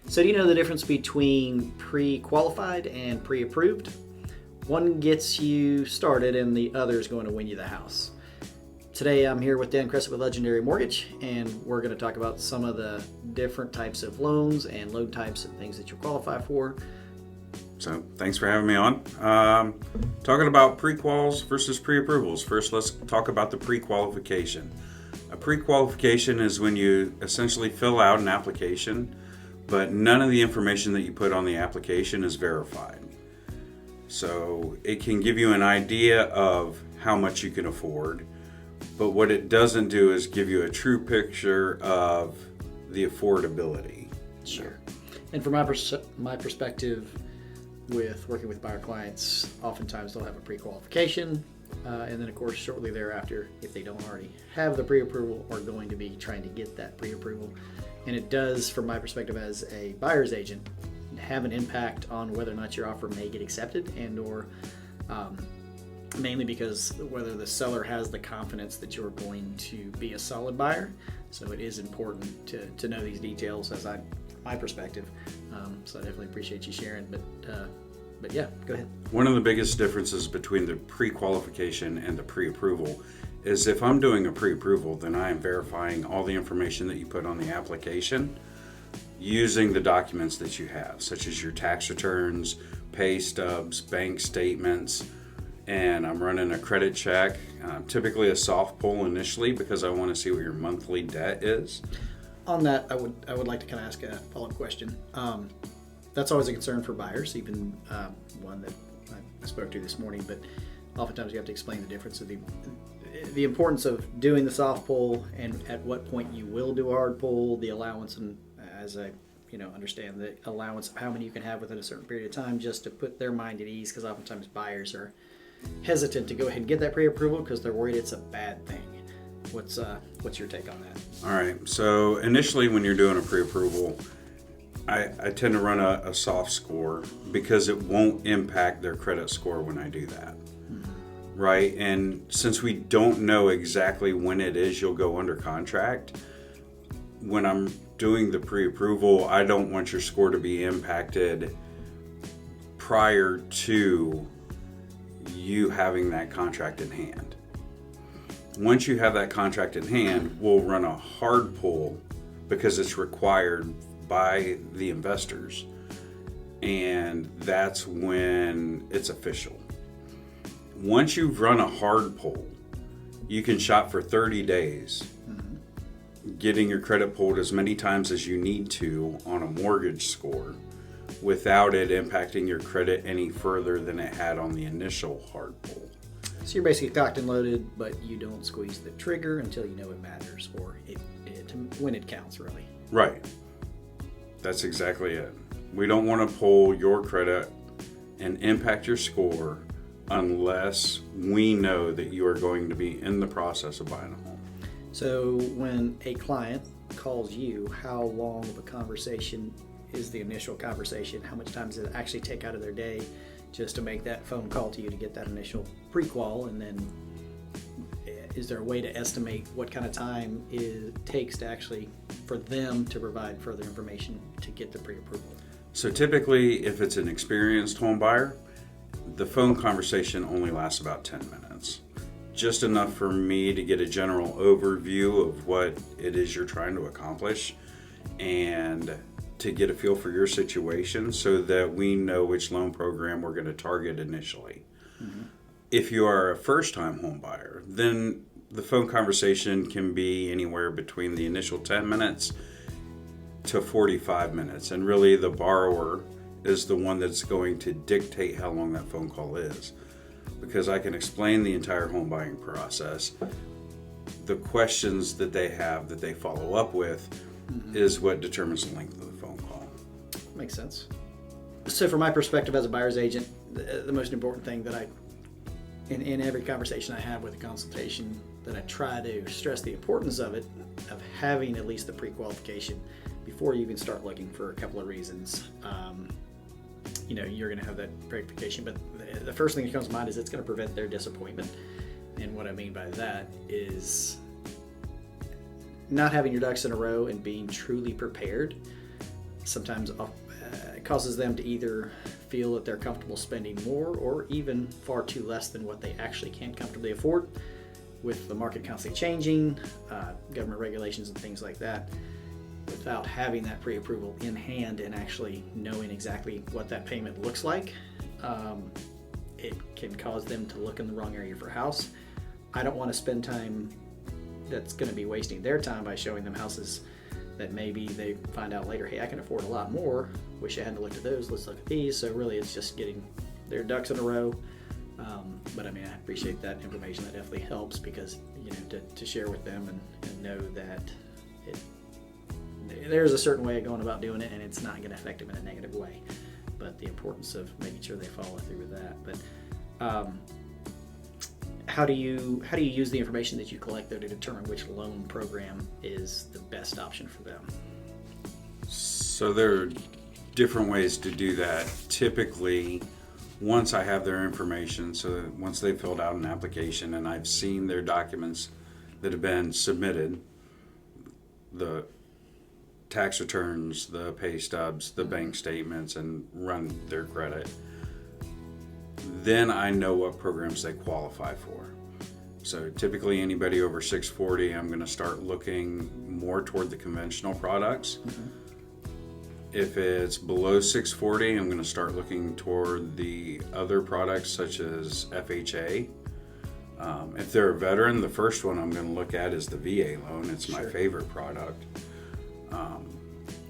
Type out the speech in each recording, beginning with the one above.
So do you know the difference between pre-qualified and pre-approved? One gets you started and the other is going to win you the house. Today I'm here with Dan Cressett with Legendary Mortgage, and we're going to talk about some of the different types of loans and loan types and things that you qualify for. So thanks for having me on. Talking about pre-quals versus pre-approvals. First, let's talk about the pre-qualification. A pre-qualification is when you essentially fill out an application, but none of the information that you put on the application is verified. So it can give you an idea of how much you can afford, but what it doesn't do is give you a true picture of the affordability. Sure. And from my perspective, with working with buyer clients, oftentimes they'll have a pre-qualification, and then of course shortly thereafter, if they don't already have the pre-approval, are going to be trying to get that pre-approval. And it does, from my perspective as a buyer's agent, have an impact on whether or not your offer may get accepted, and or mainly because whether the seller has the confidence that you're going to be a solid buyer. So it is important to know these details as my perspective. So I definitely appreciate you sharing, but yeah, go ahead. One of the biggest differences between the pre-qualification and the pre-approval is if I'm doing a pre-approval, then I am verifying all the information that you put on the application using the documents that you have, such as your tax returns, pay stubs, bank statements, and I'm running a credit check, typically a soft pull initially because I want to see what your monthly debt is. On that, I would like to kind of ask a follow-up question. That's always a concern for buyers, even one that I spoke to this morning, but oftentimes you have to explain the difference of the importance of doing the soft pull and at what point you will do a hard pull, the allowance, and as I understand the allowance of how many you can have within a certain period of time, just to put their mind at ease, because oftentimes buyers are hesitant to go ahead and get that pre-approval because they're worried it's a bad thing. What's your take on that? All right, so initially when you're doing a pre-approval, I tend to run a soft score because it won't impact their credit score when I do that. Right? And since we don't know exactly when it is you'll go under contract, when I'm doing the pre-approval, I don't want your score to be impacted prior to you having that contract in hand. Once you have that contract in hand, we'll run a hard pull because it's required by the investors, and that's when it's official. Once you've run a hard pull, you can shop for 30 days, getting your credit pulled as many times as you need to on a mortgage score without it impacting your credit any further than it had on the initial hard pull. So you're basically cocked and loaded, but you don't squeeze the trigger until you know it matters, or when it counts, really. Right. That's exactly it. We don't want to pull your credit and impact your score unless we know that you are going to be in the process of buying a home. So when a client calls you, how long of a conversation is the initial conversation? How much time does it actually take out of their day just to make that phone call to you to get that initial pre-qual? And then is there a way to estimate what kind of time it takes to actually for them to provide further information to get the pre-approval? So typically, if it's an experienced home buyer, the phone conversation only lasts about 10 minutes. Just enough for me to get a general overview of what it is you're trying to accomplish and to get a feel for your situation so that we know which loan program we're going to target initially. If you are a first-time home buyer, then the phone conversation can be anywhere between the initial 10 minutes to 45 minutes. And really the borrower is the one that's going to dictate how long that phone call is, because I can explain the entire home buying process. The questions that they have that they follow up with is what determines the length of the phone call. Makes sense. So from my perspective as a buyer's agent, the most important thing that in every conversation I have with a consultation, that I try to stress the importance of it, of having at least the pre-qualification before you even start looking, for a couple of reasons. You're going to have that pre-qualification, but the first thing that comes to mind is it's going to prevent their disappointment. And what I mean by that is not having your ducks in a row and being truly prepared sometimes it causes them to either feel that they're comfortable spending more or even far too less than what they actually can comfortably afford. With the market constantly changing, government regulations and things like that, without having that pre-approval in hand and actually knowing exactly what that payment looks like, it can cause them to look in the wrong area for a house. I don't want to spend time that's going to be wasting their time by showing them houses that maybe they find out later, hey, I can afford a lot more. Wish I hadn't looked at those. Let's look at these. So really, it's just getting their ducks in a row. But I mean, I appreciate that information. That definitely helps because, you know, to share with them and know that there's a certain way of going about doing it, and it's not going to affect them in a negative way. But the importance of making sure they follow through with that. But how do you use the information that you collect, though, to determine which loan program is the best option for them? So there are different ways to do that. Typically, once I have their information, so once they've filled out an application and I've seen their documents that have been submitted, the tax returns, the pay stubs, the bank statements, and run their credit, then I know what programs they qualify for. So typically anybody over 640, I'm going to start looking more toward the conventional products. Mm-hmm. If it's below 640, I'm going to start looking toward the other products such as FHA. If they're a veteran, the first one I'm going to look at is the VA loan. It's my favorite product.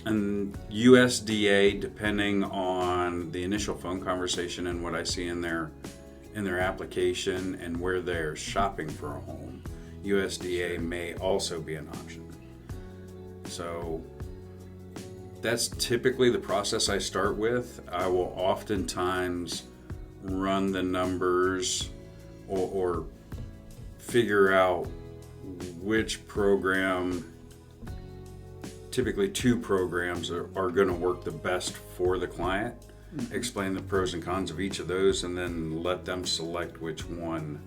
And USDA, depending on the initial phone conversation and what I see in their application and where they're shopping for a home, USDA may also be an option. So that's typically the process I start with. I will oftentimes run the numbers or figure out which program, typically two programs are going to work the best for the client, explain the pros and cons of each of those, and then let them select which one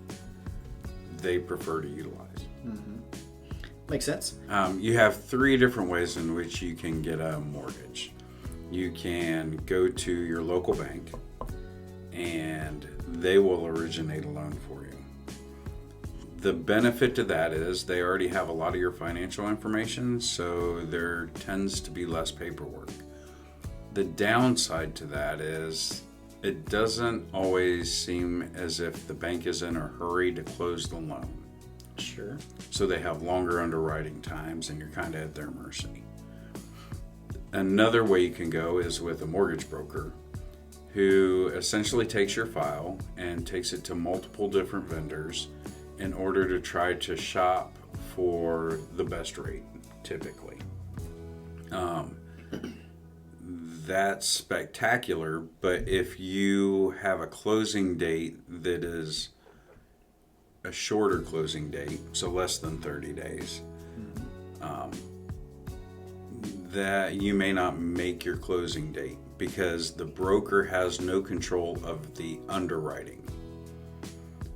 they prefer to utilize. Mm-hmm. Makes sense. You have three different ways in which you can get a mortgage. You can go to your local bank and they will originate a loan for you. The benefit to that is they already have a lot of your financial information, so there tends to be less paperwork. The downside to that is it doesn't always seem as if the bank is in a hurry to close the loan. Sure. So they have longer underwriting times and you're kind of at their mercy. Another way you can go is with a mortgage broker who essentially takes your file and takes it to multiple different vendors in order to try to shop for the best rate, typically. That's spectacular, but if you have a closing date that is a shorter closing date, so less than 30 days, that you may not make your closing date because the broker has no control of the underwriting,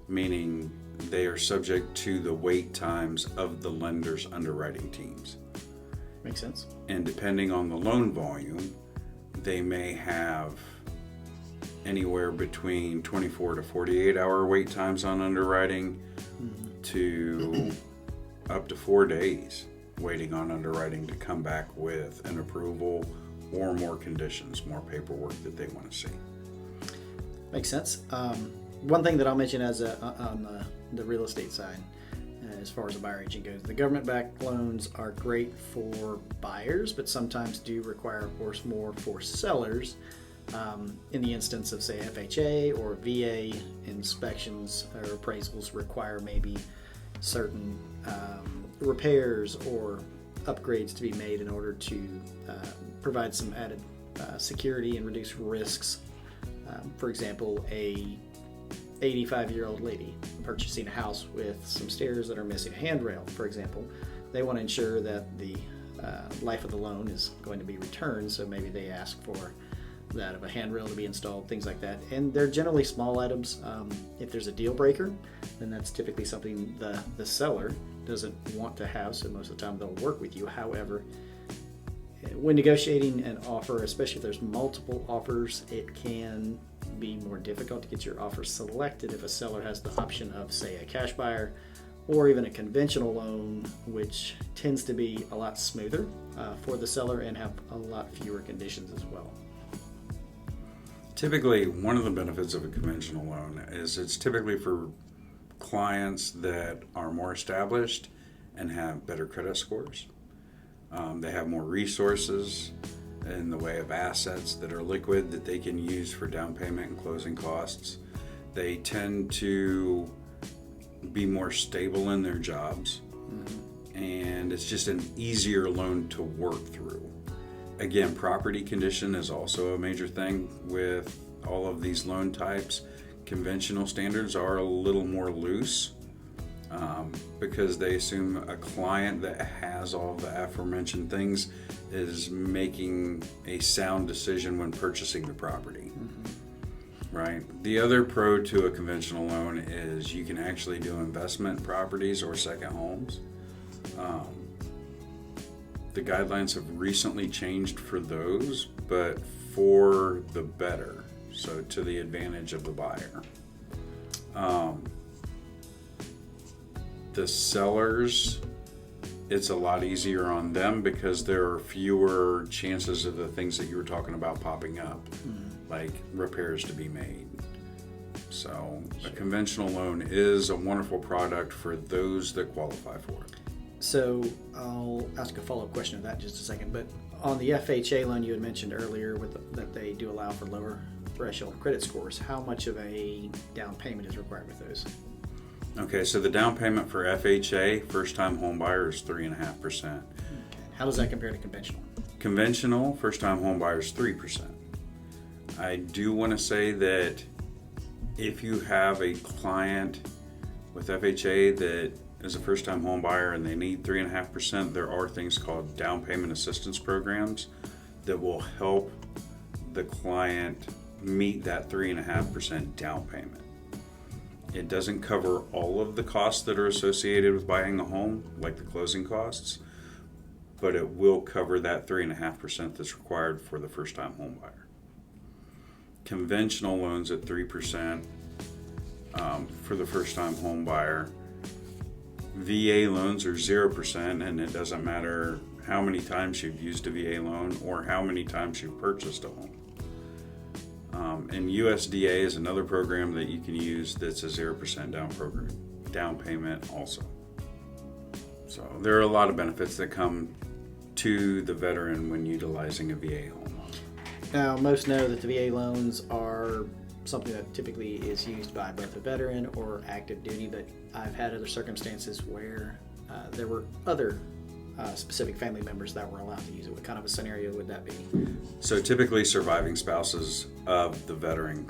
meaning they are subject to the wait times of the lender's underwriting teams. Makes sense. And depending on the loan volume, they may have anywhere between 24 to 48 hour wait times on underwriting to up to 4 days waiting on underwriting to come back with an approval or more conditions, more paperwork that they want to see. Makes sense. One thing that I'll mention as on the real estate side, as far as a buyer agent goes, the government-backed loans are great for buyers, but sometimes do require, of course, more for sellers. In the instance of, say, FHA or VA, inspections or appraisals require maybe certain repairs or upgrades to be made in order to provide some added security and reduce risks. For example, a 85-year-old lady purchasing a house with some stairs that are missing a handrail, for example, they want to ensure that the life of the loan is going to be returned, so maybe they ask for that of a handrail to be installed, things like that. And they're generally small items. If there's a deal breaker, then that's typically something the seller doesn't want to have, so most of the time they'll work with you. However, when negotiating an offer, especially if there's multiple offers, it can be more difficult to get your offer selected if a seller has the option of, say, a cash buyer or even a conventional loan, which tends to be a lot smoother for the seller and have a lot fewer conditions as well. Typically, one of the benefits of a conventional loan is it's typically for clients that are more established and have better credit scores. They have more resources in the way of assets that are liquid that they can use for down payment and closing costs. They tend to be more stable in their jobs, and it's just an easier loan to work through. Again, property condition is also a major thing with all of these loan types. Conventional standards are a little more loose because they assume a client that has all the aforementioned things is making a sound decision when purchasing the property. Right. The other pro to a conventional loan is you can actually do investment properties or second homes. The guidelines have recently changed for those, but for the better, so to the advantage of the buyer. The sellers, it's a lot easier on them because there are fewer chances of the things that you were talking about popping up, like repairs to be made. So a conventional loan is a wonderful product for those that qualify for it. So I'll ask a follow-up question of that in just a second, but on the FHA loan you had mentioned earlier that they do allow for lower threshold credit scores, how much of a down payment is required with those? Okay, so the down payment for FHA, first-time home buyer, is 3.5%. Okay. How does that compare to conventional? Conventional, first-time home buyer, is 3%. I do want to say that if you have a client with FHA that is a first-time home buyer and they need 3.5%, there are things called down payment assistance programs that will help the client meet that 3.5% down payment. It doesn't cover all of the costs that are associated with buying the home, like the closing costs, but it will cover that 3.5% that's required for the first-time home buyer. Conventional loans at 3% for the first-time home buyer. VA loans are 0%, and it doesn't matter how many times you've used a VA loan or how many times you've purchased a home. And USDA is another program that you can use that's a 0% down payment also. So there are a lot of benefits that come to the veteran when utilizing a VA home loan. Now, most know that the VA loans are something that typically is used by both a veteran or active duty, but I've had other circumstances where there were other specific family members that were allowed to use it. What kind of a scenario would that be? So typically surviving spouses of the veteran,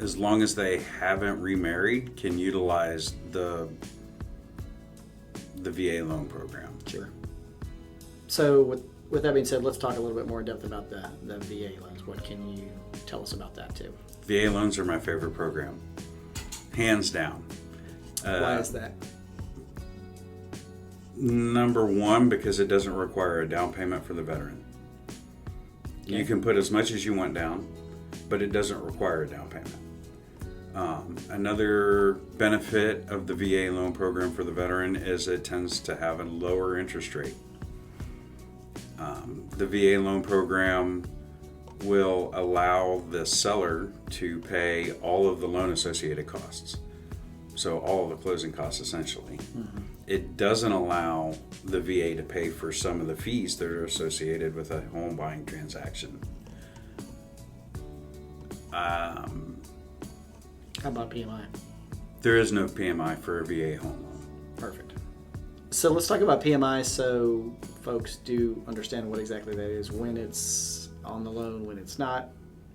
as long as they haven't remarried, can utilize the VA loan program. Sure. So with that being said, let's talk a little bit more in depth about the VA loans. What can you tell us about that too? VA loans are my favorite program, hands down. Why is that? Number one, because it doesn't require a down payment for the veteran. Okay. You can put as much as you want down, but it doesn't require a down payment. Another benefit of the VA loan program for the veteran is it tends to have a lower interest rate. The VA loan program will allow the seller to pay all of the loan associated costs. So all of the closing costs essentially. Mm-hmm. It doesn't allow the VA to pay for some of the fees that are associated with a home buying transaction. How about PMI? There is no PMI for a VA home loan. Perfect. So let's talk about PMI so folks do understand what exactly that is, when it's on the loan, when it's not.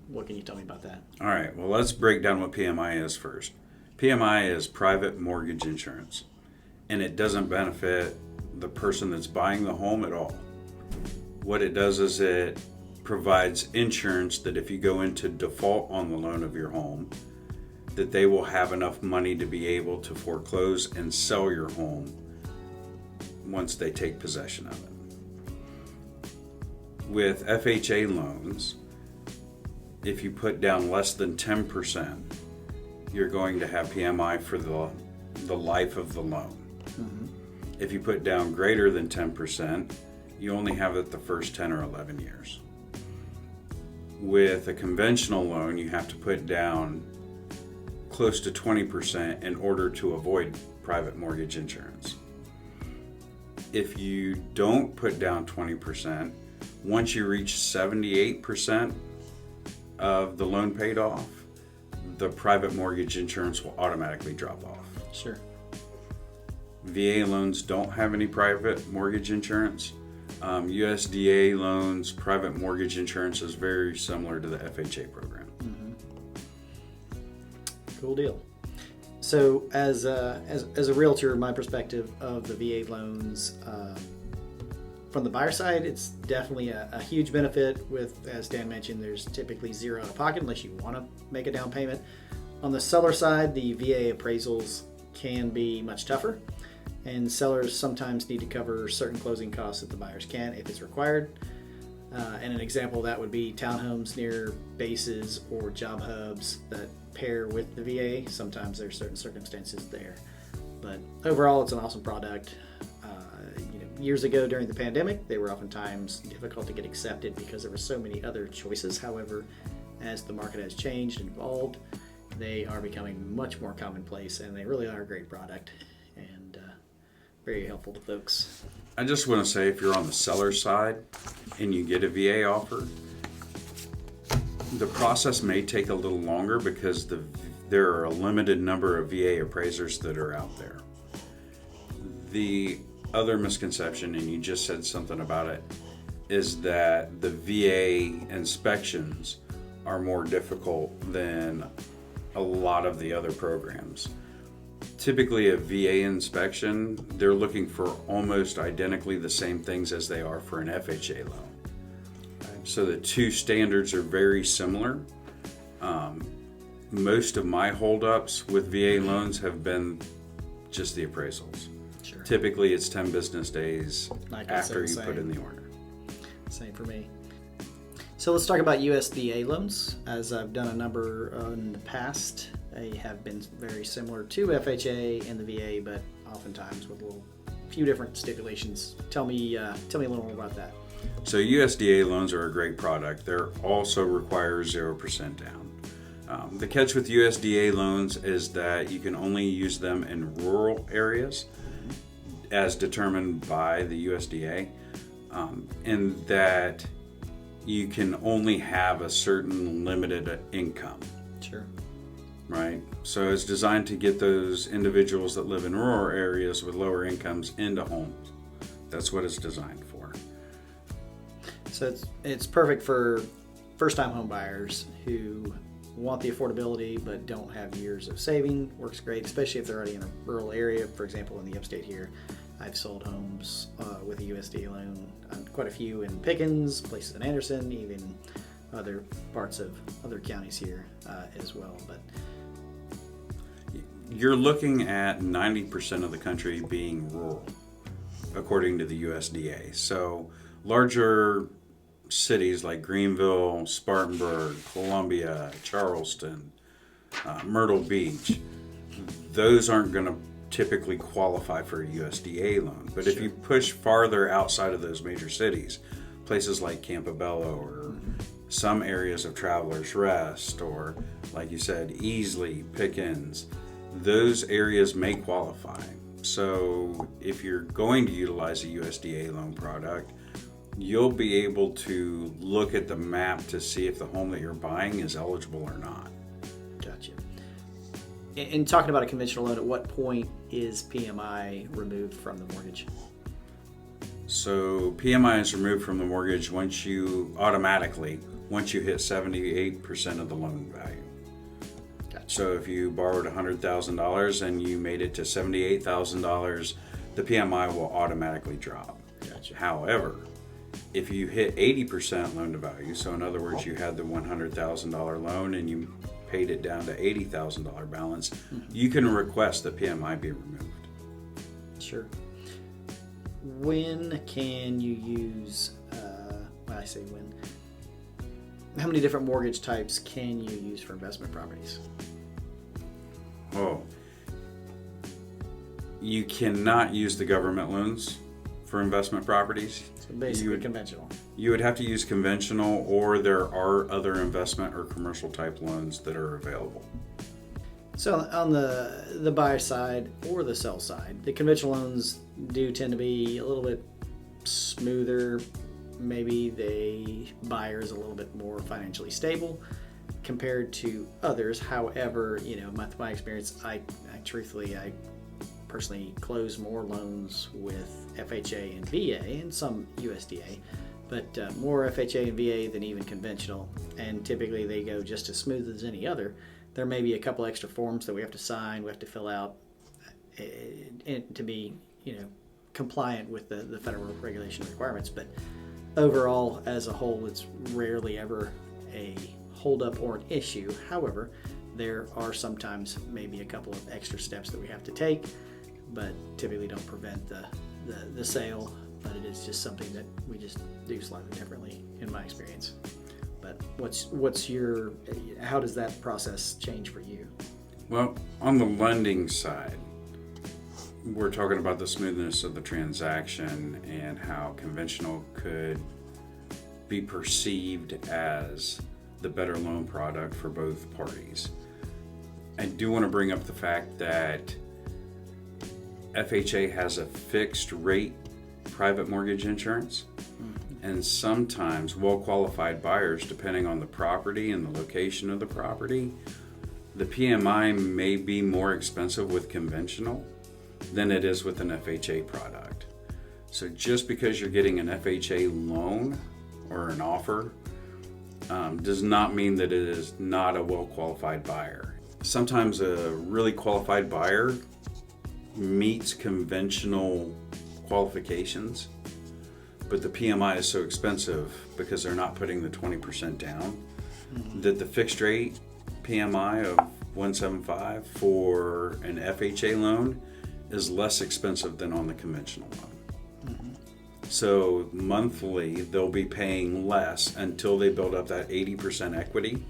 What can you tell me about that? All right, well, let's break down what PMI is first. PMI is private mortgage insurance, and it doesn't benefit the person that's buying the home at all. What it does is it provides insurance that if you go into default on the loan of your home, that they will have enough money to be able to foreclose and sell your home once they take possession of it. With FHA loans, if you put down less than 10%, you're going to have PMI for the life of the loan. Mm-hmm. If you put down greater than 10%, you only have it the first 10 or 11 years. With a conventional loan, you have to put down close to 20% in order to avoid private mortgage insurance. If you don't put down 20%, once you reach 78% of the loan paid off, the private mortgage insurance will automatically drop off. Sure. VA loans don't have any private mortgage insurance. USDA loans, private mortgage insurance is very similar to the FHA program. Mm-hmm. Cool deal. So as a realtor, my perspective of the VA loans, from the buyer side, it's definitely a huge benefit. With, as Dan mentioned, there's typically zero out of pocket unless you want to make a down payment. On the seller side, the VA appraisals can be much tougher, and sellers sometimes need to cover certain closing costs that the buyers can't if it's required. And an example of that would be townhomes near bases or job hubs that pair with the VA. Sometimes there's certain circumstances there. But overall, it's an awesome product. Years ago during the pandemic, they were oftentimes difficult to get accepted because there were so many other choices. However, as the market has changed and evolved, they are becoming much more commonplace, and they really are a great product and very helpful to folks. I just want to say, if you're on the seller side and you get a VA offer, the process may take a little longer because there are a limited number of VA appraisers that are out there. The other misconception, and you just said something about it, is that the VA inspections are more difficult than a lot of the other programs. Typically a VA inspection, they're looking for almost identically the same things as they are for an FHA loan. So the two standards are very similar. Most of my holdups with VA loans have been just the appraisals. Sure. Typically it's 10 business days after you put in the order. Same for me. So let's talk about USDA loans. As I've done a number in the past, they have been very similar to FHA and the VA, but oftentimes with a few different stipulations. Tell me a little more about that. So USDA loans are a great product. They also require 0% down. The catch with USDA loans is that you can only use them in rural areas as determined by the USDA, and that you can only have a certain limited income. Sure. Right? So it's designed to get those individuals that live in rural areas with lower incomes into homes. That's what it's designed for. So it's perfect for first-time home buyers who want the affordability but don't have years of saving. Works great, especially if they're already in a rural area. For example, in the Upstate here, I've sold homes with a USDA loan, quite a few in Pickens, places in Anderson, even other parts of other counties here as well. But you're looking at 90% of the country being rural, according to the USDA. So larger cities like Greenville, Spartanburg, Columbia, Charleston, Myrtle Beach, those aren't going to typically qualify for a USDA loan. But if you push farther outside of those major cities, places like Campobello or some areas of Travelers Rest, or like you said, Easley, Pickens, those areas may qualify. So if you're going to utilize a USDA loan product, you'll be able to look at the map to see if the home that you're buying is eligible or not. Gotcha. In talking about a conventional loan, at what point is PMI removed from the mortgage? So PMI is removed from the mortgage once you hit 78% of the loan value. Gotcha. So if you borrowed $100,000 and you made it to $78,000, the PMI will automatically drop. Gotcha. However, if you hit 80% loan to value, so in other words, you had the $100,000 loan and you paid it down to $80,000 balance, you can request that PMI be removed. Sure. When can you use, I say when, how many different mortgage types can you use for investment properties? Oh, you cannot use the government loans for investment properties. So basically conventional. You would have to use conventional, or there are other investment or commercial type loans that are available. So on the buyer side or the sell side, the conventional loans do tend to be a little bit smoother. Maybe the buyer is a little bit more financially stable compared to others. However, my experience, I personally close more loans with FHA and VA and some USDA, but more FHA and VA than even conventional. And typically they go just as smooth as any other. There may be a couple extra forms that we have to sign, we have to fill out to be, compliant with the federal regulation requirements. But overall, as a whole, it's rarely ever a holdup or an issue. However, there are sometimes maybe a couple of extra steps that we have to take, but typically don't prevent the sale. But it is just something that we just do slightly differently, in my experience. But how does that process change for you? Well, on the lending side, we're talking about the smoothness of the transaction and how conventional could be perceived as the better loan product for both parties. I do want to bring up the fact that FHA has a fixed rate private mortgage insurance. And sometimes well-qualified buyers, depending on the property and the location of the property, the PMI may be more expensive with conventional than it is with an FHA product. So just because you're getting an FHA loan or an offer does not mean that it is not a well-qualified buyer. Sometimes a really qualified buyer meets conventional qualifications, but the PMI is so expensive because they're not putting the 20% down that the fixed rate PMI of 175 for an FHA loan is less expensive than on the conventional loan. So monthly they'll be paying less until they build up that 80% equity,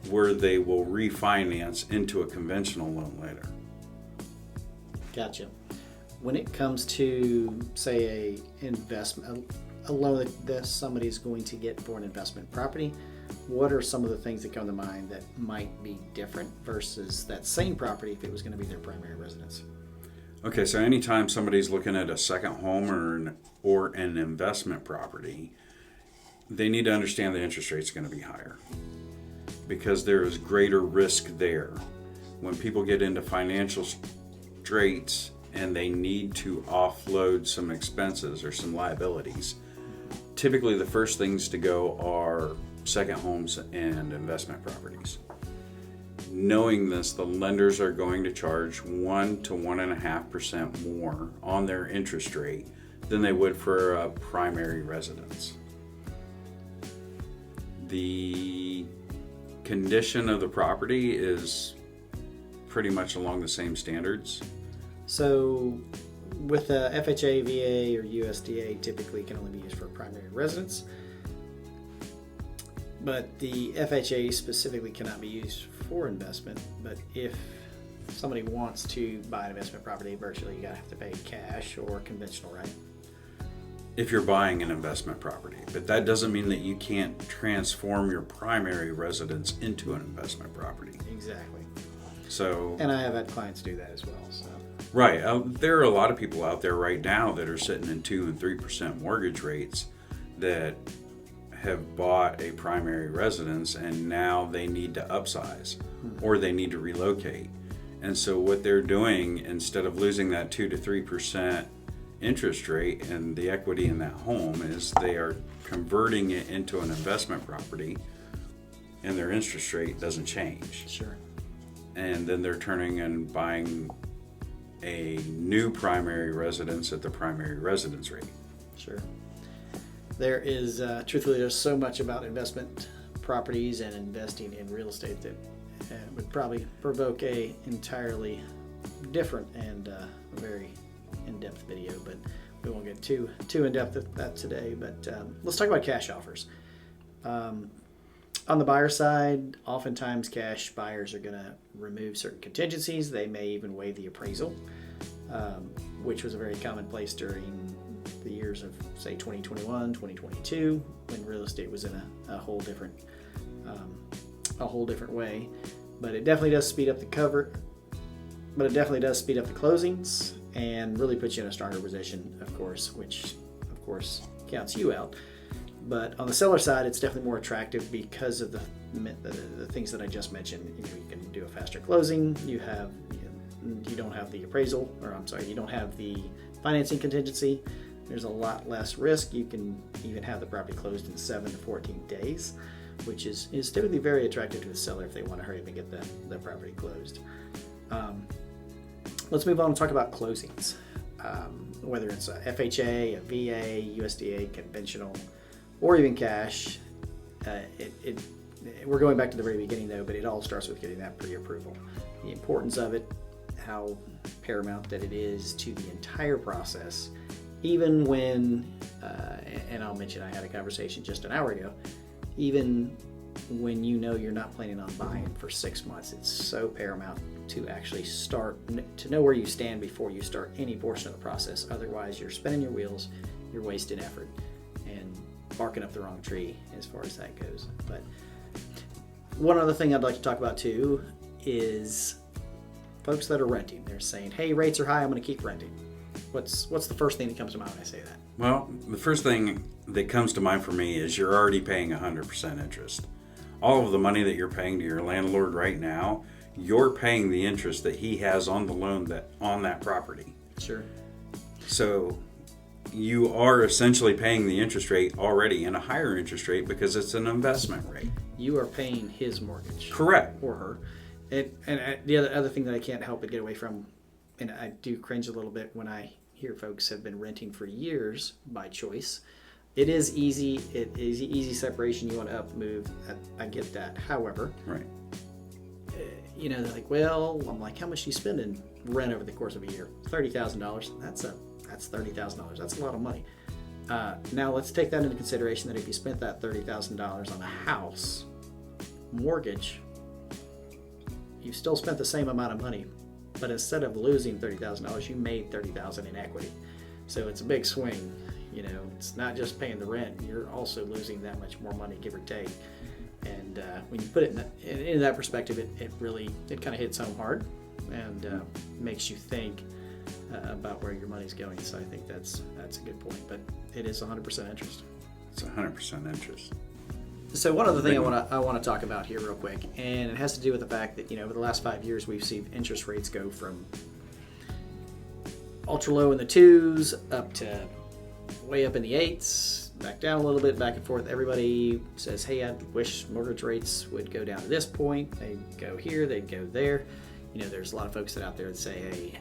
where they will refinance into a conventional loan later. Gotcha. When it comes to, say, a loan that somebody's going to get for an investment property, what are some of the things that come to mind that might be different versus that same property if it was going to be their primary residence? Okay, so anytime somebody's looking at a second home or an investment property, they need to understand the interest rate's going to be higher because there is greater risk there. When people get into financial straits and they need to offload some expenses or some liabilities, typically the first things to go are second homes and investment properties. Knowing this, the lenders are going to charge 1 to 1.5% more on their interest rate than they would for a primary residence. The condition of the property is pretty much along the same standards. So with a FHA, VA, or USDA, typically can only be used for primary residence. But the FHA specifically cannot be used for investment. But if somebody wants to buy an investment property, virtually you gotta have to pay cash or conventional, right? If you're buying an investment property, but that doesn't mean that you can't transform your primary residence into an investment property. Exactly. So, and I have had clients do that as well. So. Right. There are a lot of people out there right now that are sitting in 2 and 3% mortgage rates that have bought a primary residence and now they need to upsize or they need to relocate. And so what they're doing, instead of losing that 2 to 3% interest rate and the equity in that home, is they are converting it into an investment property and their interest rate doesn't change. Sure. And then they're turning and buying a new primary residence at the primary residence rate. Sure. There is, truthfully, there's so much about investment properties and investing in real estate that would probably provoke a entirely different and very in-depth video. But we won't get too in depth with that today. But let's talk about cash offers. On the buyer side, oftentimes cash buyers are going to remove certain contingencies. They may even waive the appraisal, which was a very commonplace during the years of, say, 2021, 2022, when real estate was in a whole different way. But it definitely does speed up the closings and really puts you in a stronger position, of course, which of course counts you out. But on the seller side, it's definitely more attractive because of the things that I just mentioned. You can do a faster closing. You don't have the appraisal, you don't have the financing contingency. There's a lot less risk. You can even have the property closed in 7 to 14 days, which is typically very attractive to the seller if they want to hurry up and get the property closed. Let's move on and talk about closings. Whether it's a FHA, a VA, USDA, conventional, or even cash, we're going back to the very beginning though, but it all starts with getting that pre-approval. The importance of it, how paramount that it is to the entire process, even when, and I'll mention I had a conversation just an hour ago, even when you're not planning on buying for 6 months, it's so paramount to actually start, to know where you stand before you start any portion of the process. Otherwise, you're spinning your wheels, you're wasting effort, and barking up the wrong tree as far as that goes. But one other thing I'd like to talk about too is folks that are renting. They're saying, hey, rates are high, I'm going to keep renting. What's the first thing that comes to mind when I say that? Well, the first thing that comes to mind for me is you're already paying 100% interest. All of the money that you're paying to your landlord right now, you're paying the interest that he has on the loan on that property. Sure. So you are essentially paying the interest rate already, and a higher interest rate because it's an investment rate. You are paying his mortgage. Correct. Or her. And the other thing that I can't help but get away from, and I do cringe a little bit when I hear folks have been renting for years by choice. It is easy. It is easy separation. You want to up move. I get that. However, right. They're like, well, I'm like, how much do you spend in rent over the course of a year? $30,000. That's $30,000. That's a lot of money. Now let's take that into consideration that if you spent that $30,000 on a house mortgage, you still spent the same amount of money, but instead of losing $30,000, you made $30,000 in equity. So it's a big swing. It's not just paying the rent; you're also losing that much more money, give or take. And when you put it in that perspective, it really kind of hits home hard and makes you think about where your money's going. So I think that's a good point. But it is 100% interest. It's 100% interest. So one other thing I want to talk about here real quick, and it has to do with the fact that over the last 5 years we've seen interest rates go from ultra low in the 2s up to way up in the 8s, back down a little bit, back and forth. Everybody says, hey, I wish mortgage rates would go down to this point. They'd go here, they'd go there. There's a lot of folks out there that say, hey,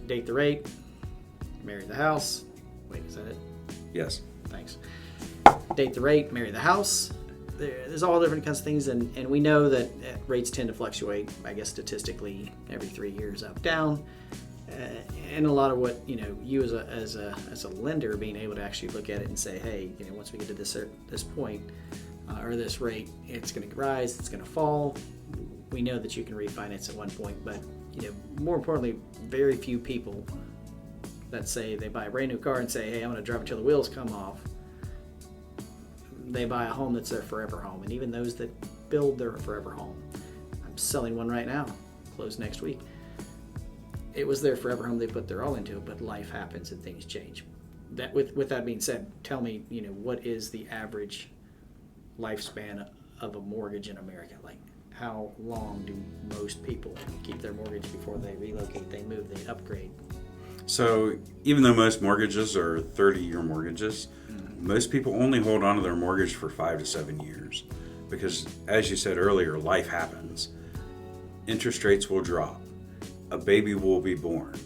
date the rate, marry the house. Wait, is that it? Yes. Thanks. Date the rate, marry the house. There's all different kinds of things, and we know that rates tend to fluctuate, I guess statistically, every 3 years up, down. And a lot of what you as a lender being able to actually look at it and say, hey, once we get to this point or this rate, it's going to rise, it's going to fall. We know that you can refinance at one point, but more importantly, very few people that say they buy a brand new car and say, hey, I'm going to drive until the wheels come off. They buy a home that's their forever home, and even those that build their forever home. I'm selling one right now, close next week. It was their forever home. They put their all into it, but life happens and things change. That with that being said, tell me, what is the average lifespan of a mortgage in America? Like, how long do most people keep their mortgage before they relocate, they move, they upgrade? So even though most mortgages are 30-year mortgages, most people only hold on to their mortgage for 5 to 7 years because, as you said earlier, life happens. Interest rates will drop. A baby will be born.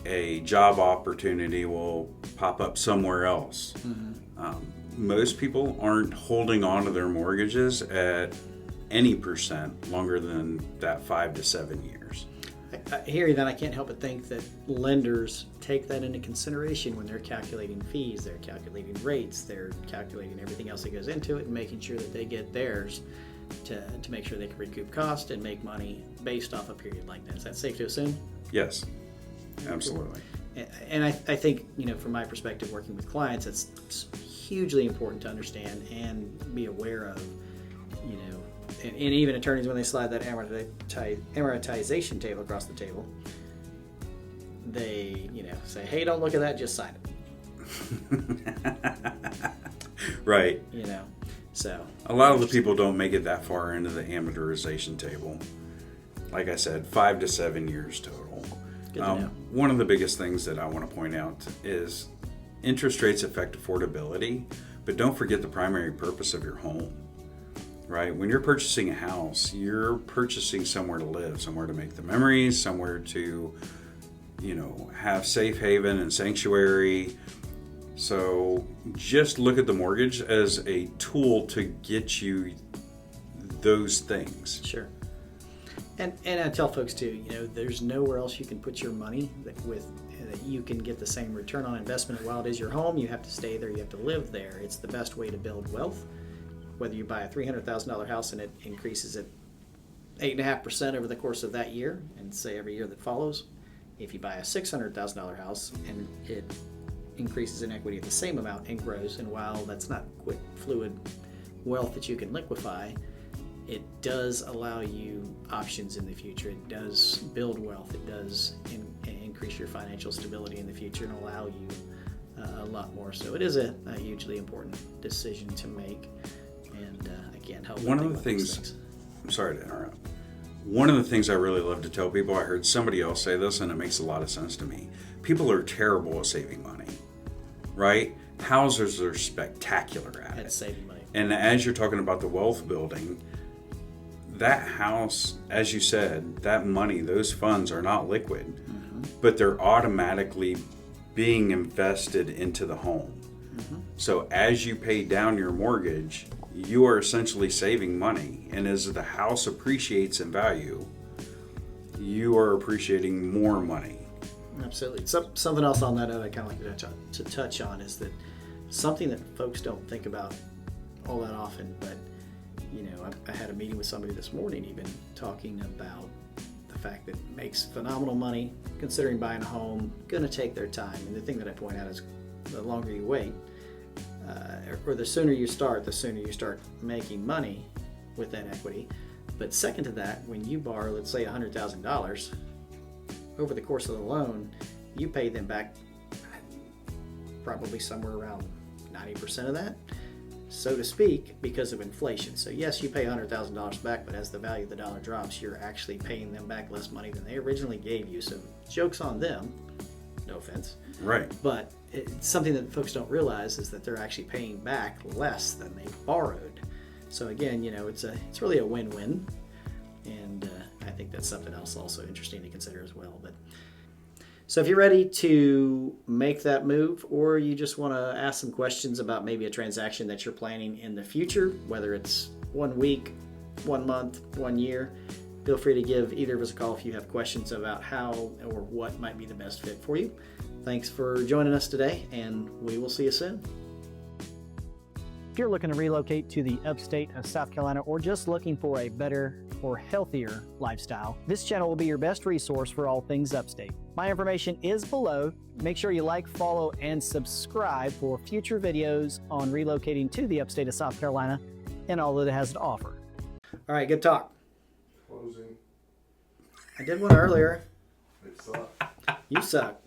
A job opportunity will pop up somewhere else. Most people aren't holding on to their mortgages at any percent longer than that 5 to 7 years. I hear you. Then I can't help but think that lenders take that into consideration when they're calculating fees, they're calculating rates, they're calculating everything else that goes into it, and making sure that they get theirs to make sure they can recoup cost and make money based off a period like that. Is that safe to assume? Yes, absolutely. And I think, from my perspective, working with clients, it's hugely important to understand and be aware of, and even attorneys, when they slide that amortization table across the table, they, say, hey, don't look at that, just sign it. Right. So a lot of the people don't make it that far into the amortization table. Like I said, 5 to 7 years total. Good to know. One of the biggest things that I want to point out is interest rates affect affordability, but don't forget the primary purpose of your home, right? When you're purchasing a house, you're purchasing somewhere to live, somewhere to make the memories, somewhere to, have safe haven and sanctuary. So just look at the mortgage as a tool to get you those things. Sure. And I tell folks too, there's nowhere else you can put your money that you can get the same return on investment. While it is your home, you have to stay there, you have to live there. It's the best way to build wealth. Whether you buy a $300,000 house and it increases at 8.5% over the course of that year, and say every year that follows. If you buy a $600,000 house and it increases in equity at the same amount and grows, and while that's not quick, fluid wealth that you can liquefy, it does allow you options in the future. It does build wealth. It does increase your financial stability in the future and allow you a lot more. So it is a hugely important decision to make. And again, help. One of the things, I'm sorry to interrupt. One of the things I really love to tell people, I heard somebody else say this and it makes a lot of sense to me. People are terrible at saving money, right? Houses are spectacular at saving money. And as you're talking about the wealth building, that house, as you said, that money, those funds are not liquid, but they're automatically being invested into the home. So as you pay down your mortgage, you are essentially saving money. And as the house appreciates in value, you are appreciating more money. Absolutely. Something else on that note I kind of like to touch on is that something that folks don't think about all that often, but I had a meeting with somebody this morning even talking about the fact that it makes phenomenal money considering buying a home, going to take their time. And the thing that I point out is the longer you wait, or the sooner you start making money with that equity. But second to that, when you borrow, let's say $100,000, over the course of the loan, you pay them back probably somewhere around 90% of that, so to speak, because of inflation. So yes, you pay $100,000 back, but as the value of the dollar drops, you're actually paying them back less money than they originally gave you. So joke's on them, no offense. Right. But it's something that folks don't realize is that they're actually paying back less than they borrowed. So again, it's really a win-win, and I think that's something else also interesting to consider as well. But so if you're ready to make that move, or you just want to ask some questions about maybe a transaction that you're planning in the future, whether it's 1 week, 1 month, 1 year, feel free to give either of us a call if you have questions about how or what might be the best fit for you. Thanks for joining us today, and we will see you soon. If you're looking to relocate to the upstate of South Carolina, or just looking for a better or healthier lifestyle, this channel will be your best resource for all things upstate. My information is below. Make sure you like, follow, and subscribe for future videos on relocating to the upstate of South Carolina and all that it has to offer. All right, good talk. Closing. I did one earlier. It sucked. You suck.